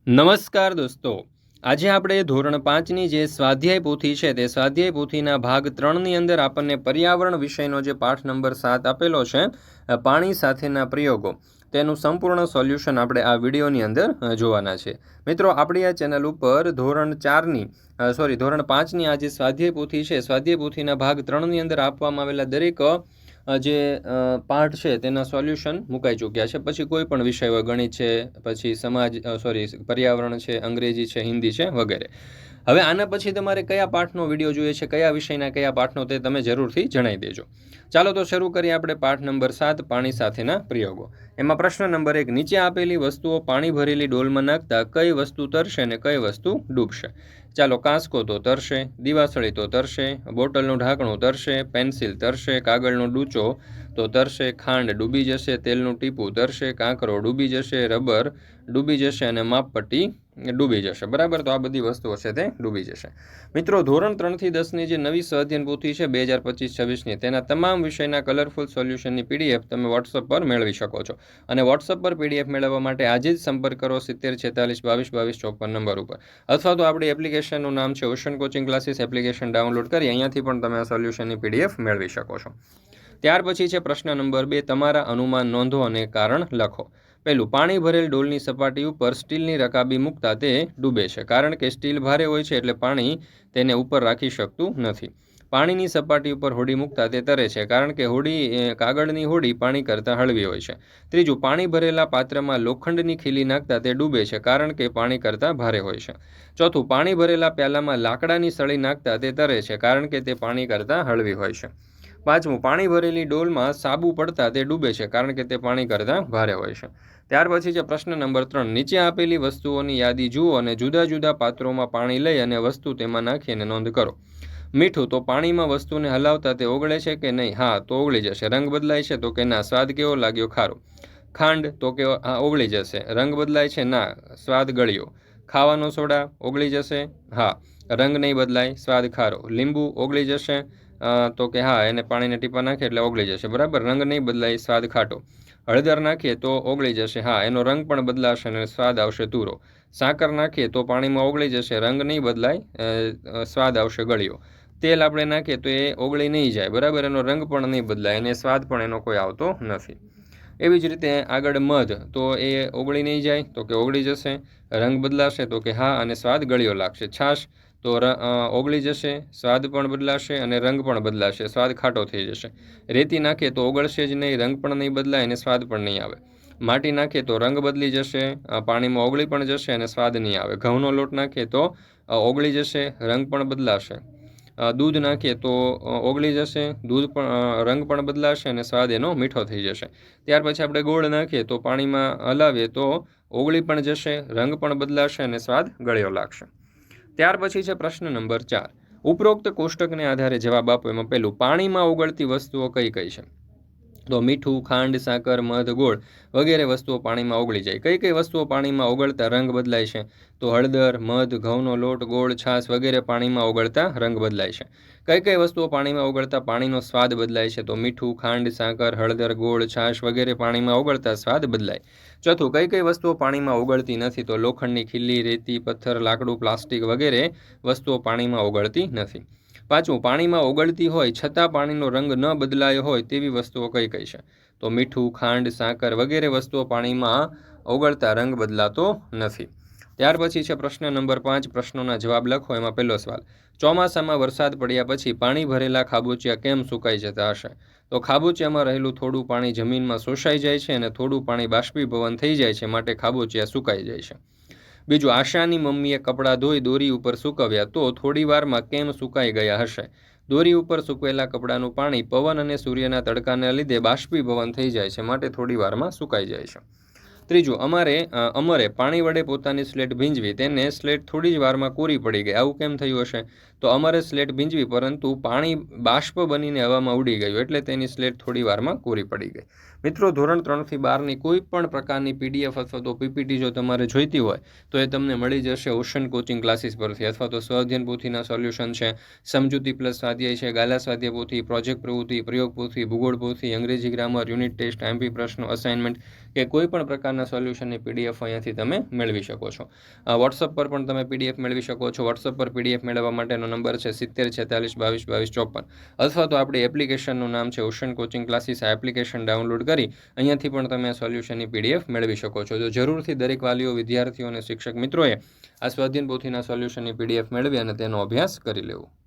નમસ્કાર દોસ્તો, આજે આપણે ધોરણ 5ની જે સ્વાધ્યાય પોથી છે તે સ્વાધ્યાય પોથીના ભાગ 3ની અંદર આપણને પર્યાવરણ વિષયનો જે પાઠ નંબર 7 આપેલો છે, પાણી સાથેના પ્રયોગો, તેનું સંપૂર્ણ સોલ્યુશન આપણે આ વિડીયોની અંદર જોવાના છે. મિત્રો, આપણી આ ચેનલ ઉપર ધોરણ 5ની આ જે સ્વાધ્યાય પોથી છે, સ્વાધ્યાય પોથીના ભાગ 3ની અંદર આપવામાં આવેલા દરેક જે પાઠ છે તેના સોલ્યુશન મુકાઈ ચૂક્યા છે. પછી કોઈ પણ વિષય હોય, ગણિત છે, પછી પર્યાવરણ છે, અંગ્રેજી છે, હિન્દી છે વગેરે. હવે આના પછી તમારે કયા પાઠનો વિડીયો જોઈએ છે, કયા વિષયના કયા પાઠનો, તે તમે જરૂરથી જણાવી દેજો. ચાલો તો શરૂ કરીએ આપણે પાઠ નંબર 7, પાણી સાથેના પ્રયોગો. એમાં પ્રશ્ન નંબર 1, નીચે આપેલી વસ્તુઓ પાણી ભરેલી ડોલમાં નાખતા કઈ વસ્તુ તરશે અને કઈ વસ્તુ ડૂબશે? ચાલો, કાંસકો તો તરશે, દીવાસળી તો તરશે, બોટલનું ઢાંકણું તરશે, પેન્સિલ તરશે, કાગળનો ડૂચો તો તરશે, ખાંડ ડૂબી જશે, તેલનું ટીપું તરશે, કાંકરો ડૂબી જશે, રબર ડૂબી જશે અને માપપટ્ટી ડૂબી જશે. બરાબર, તો આ બધી વસ્તુઓ છે તે ડૂબી જશે. મિત્રો, ધોરણ 3થી 10ની જે નવી સ્વાધ્યાય પોથી છે 2025-26ની, તેના તમામ વિષયના કલરફુલ સોલ્યુશનની પીડીએફ તમે વોટ્સઅપ પર મેળવી શકો છો. અને વોટ્સઅપ પર પીડીએફ મેળવવા માટે આજે જ સંપર્ક કરો 7046222254 નંબર ઉપર, અથવા તો આપણી એપ્લિકેશનનું નામ છે ocean coaching classes. Application download કરી અહીંયાથી પણ તમે આ સોલ્યુશનની પીડીએફ મેળવી શકો છો. ત્યાર પછી છે પ્રશ્ન નંબર 2, તમારા અનુમાન નોંધો અને કારણ લખો. પહેલું, પાણી ભરેલ ડોલની સપાટી ઉપર સ્ટીલની રકાબી મૂકતા તે ડૂબે છે, કારણ કે સ્ટીલ ભારે હોય છે એટલે પાણી તેને ઉપર રાખી શકતું નથી. પાણીની સપાટી ઉપર હોડી મૂકતા તે તરે છે, કારણ કે કાગળની હોડી પાણી કરતાં હળવી હોય છે. ત્રીજું, પાણી ભરેલા પાત્રમાં લોખંડની ખીલી નાખતા તે ડૂબે છે, કારણ કે પાણી કરતાં ભારે હોય છે. ચોથું, પાણી ભરેલા પ્યાલામાં લાકડાની સળી નાખતા તે તરે છે, કારણ કે તે પાણી કરતાં હળવી હોય છે. પાંચમું, પાણી ભરેલી ડોલમાં સાબુ પડતા તે ડૂબે છે, કારણ કે તે પાણી કરતાં ભારે હોય છે. ત્યાર પછી છે પ્રશ્ન નંબર 3, નીચે આપેલી વસ્તુઓની યાદી જુઓ અને જુદા જુદા પાત્રોમાં પાણી લઈ અને વસ્તુ તેમાં નાખીને નોંધ કરો. મીઠું, તો પાણીમાં વસ્તુને હલાવતા તે ઓગળે છે કે નહીં? હા, તો ઓગળી જશે. રંગ બદલાય છે? તો કે ના. સ્વાદ કેવો લાગ્યો? ખારો. ખાંડ, તો કે હા, ઓગળી જશે. રંગ બદલાય છે? ના. સ્વાદ ગળ્યો. ખાવાનો સોડા ઓગળી જશે? હા. રંગ નહીં બદલાય, સ્વાદ ખારો. લીંબુ ઓગળી જશે? તો કે હા, એને પાણીને ટીપા નાખે એટલે ઓગળી જશે. બરાબર, રંગ નહીં બદલાય, સ્વાદ ખાટો. હળદર નાખીએ તો ઓગળી જશે? હા, એનો રંગ પણ બદલાશે અને સ્વાદ આવશે તુરો. સાકર નાખીએ તો પાણીમાં ઓગળી જશે, રંગ નહીં બદલાય, સ્વાદ આવશે ગળ્યો. તેલ આપણે નાખીએ તો એ ઓગળી નહીં જાય. બરાબર, એનો રંગ પણ નહીં બદલાય અને સ્વાદ પણ એનો કોઈ આવતો નથી. એવી જ રીતે આગળ મધ, તો એ ઓગળી નહીં જાય? તો કે ઓગળી જશે. રંગ બદલાશે? તો કે હા, અને સ્વાદ ગળ્યો લાગશે. છાશ, તો ઓગળી જશે, સ્વાદ પણ બદલાશે અને રંગ પણ બદલાશે, સ્વાદ ખાટો થઈ જશે. રેતી નાખીએ તો ઓગળશે જ નહીં, રંગ પણ નહીં બદલાય અને સ્વાદ પણ નહીં આવે. માટી નાખીએ તો રંગ બદલી જશે, પાણીમાં ઓગળી પણ જશે અને સ્વાદ નહીં આવે. ઘઉંનો લોટ નાખીએ તો ઓગળી જશે, રંગ પણ બદલાશે. દૂધ નાખીએ તો ઓગળી જશે, રંગ પણ બદલાશે અને સ્વાદ એનો મીઠો થઈ જશે. ત્યાર પછી આપણે ગોળ નાખીએ તો પાણીમાં હલાવીએ તો ઓગળી પણ જશે, રંગ પણ બદલાશે અને સ્વાદ ગળ્યો લાગશે. ત્યાર પછી છે પ્રશ્ન નંબર 4, ઉપરોક્ત કોષ્ટકને આધારે જવાબ આપો. એમાં પહેલું, પાણીમાં ઓગળતી વસ્તુઓ કઈ કઈ છે? તો મીઠું, ખાંડ, સાકર, મધ, ગોળ વગેરે વસ્તુઓ પાણીમાં ઓગળી જાય. કઈ કઈ વસ્તુઓ પાણીમાં ઓગળતા રંગ બદલાય છે? તો હળદર, મધ, ઘઉંનો લોટ, ગોળ, છાશ વગેરે પાણીમાં ઓગળતા રંગ બદલાય છે. કઈ કઈ વસ્તુઓ પાણીમાં ઓગળતા પાણીનો સ્વાદ બદલાય છે? તો મીઠું, ખાંડ, સાકર, હળદર, ગોળ, છાશ વગેરે પાણીમાં ઓગળતા સ્વાદ બદલાય. ચોથું, કઈ કઈ વસ્તુઓ પાણીમાં ઓગળતી નથી? તો લોખંડની ખીલી, રેતી, પથ્થર, લાકડું, પ્લાસ્ટિક વગેરે વસ્તુઓ પાણીમાં ઓગળતી નથી. પાંચમું, પાણીમાં ઓગળતી હોય છતાં પાણીનો રંગ ન બદલાયો હોય તેવી વસ્તુઓ કઈ કઈ છે? તો મીઠું, ખાંડ, સાકર વગેરે વસ્તુઓ પાણીમાં ઓગળતા રંગ બદલાતો નથી. ત્યાર પછી છે પ્રશ્ન નંબર 5, પ્રશ્નોના જવાબ લખો. એમાં પહેલો સવાલ, ચોમાસામાં વરસાદ પડ્યા પછી પાણી ભરેલા ખાબોચિયા કેમ સુકાઈ જતા હશે? તો ખાબોચિયામાં રહેલું થોડું પાણી જમીનમાં શોષાઈ જાય છે અને થોડું પાણી બાષ્પીભવન થઈ જાય છે, માટે ખાબોચિયા સુકાઈ જાય છે. બીજું, આશાની મમ્મીએ કપડાં ધોઈ દોરી ઉપર સૂકવ્યા તો થોડી વારમાં કેમ સુકાઈ ગયા હશે? દોરી ઉપર સૂકવેલા કપડાનું પાણી પવન અને સૂર્યના તડકાને લીધે બાષ્પીભવન થઈ જાય છે, માટે થોડી વારમાં સુકાઈ જાય છે. ત્રીજું, અમરે પાણી વડે પોતાની સ્લેટ ભીંજવી, તેને સ્લેટ થોડી જ વારમાં કોરી પડી ગઈ. આવું કેમ થયું હશે? તો અમરે સ્લેટ ભીંજવી પરંતુ પાણી બાષ્પ બનીને હવામાં ઉડી ગયું, એટલે તેની સ્લેટ થોડી વારમાં કોરી પડી ગઈ. મિત્રો, ધોરણ 3થી 12ની કોઈ પણ પ્રકારની પીડીએફ અથવા તો પીપીટી જો તમારે જોઈતી હોય તો એ તમને મળી જશે ઓશન કોચિંગ ક્લાસીસ પરથી, અથવા તો સ્વાધ્યાય પોથીના સોલ્યુશન છે, સમજૂતી પ્લસ સ્વાધ્યાય છે, ગાલા સ્વાધ્યાય પોથી, પ્રોજેક્ટ પ્રવૃત્તિ, પ્રયોગ પોથી, ભૂગોળ પોથી, અંગ્રેજી ગ્રામર, યુનિટ ટેસ્ટ, એમપી પ્રશ્નો, અસાઇનમેન્ટ કે કોઈ પણ પ્રકારના સોલ્યુશનની પીડીએફ અહીંયાથી તમે મેળવી શકો છો. વોટ્સઅપ પર પણ તમે પીડીએફ મેળવી શકો છો. વોટ્સઅપ પર પીડીએફ મેળવવા માટેનો નંબર છે 7046222254, અથવા તો આપણી એપ્લિકેશનનું નામ છે ઓશન કોચિંગ ક્લાસીસ. આ એપ્લિકેશન ડાઉનલોડ કરી અહીંયાથી પણ તમે આ સોલ્યુશનની પીડીએફ મેળવી શકો છો. તો જરૂરથી દરેક વાલીઓ, વિદ્યાર્થીઓ અને શિક્ષક મિત્રોએ આ સ્વાધ્યાયન પોથીના સોલ્યુશનની પીડીએફ મેળવી અને તેનો અભ્યાસ કરી લેવો.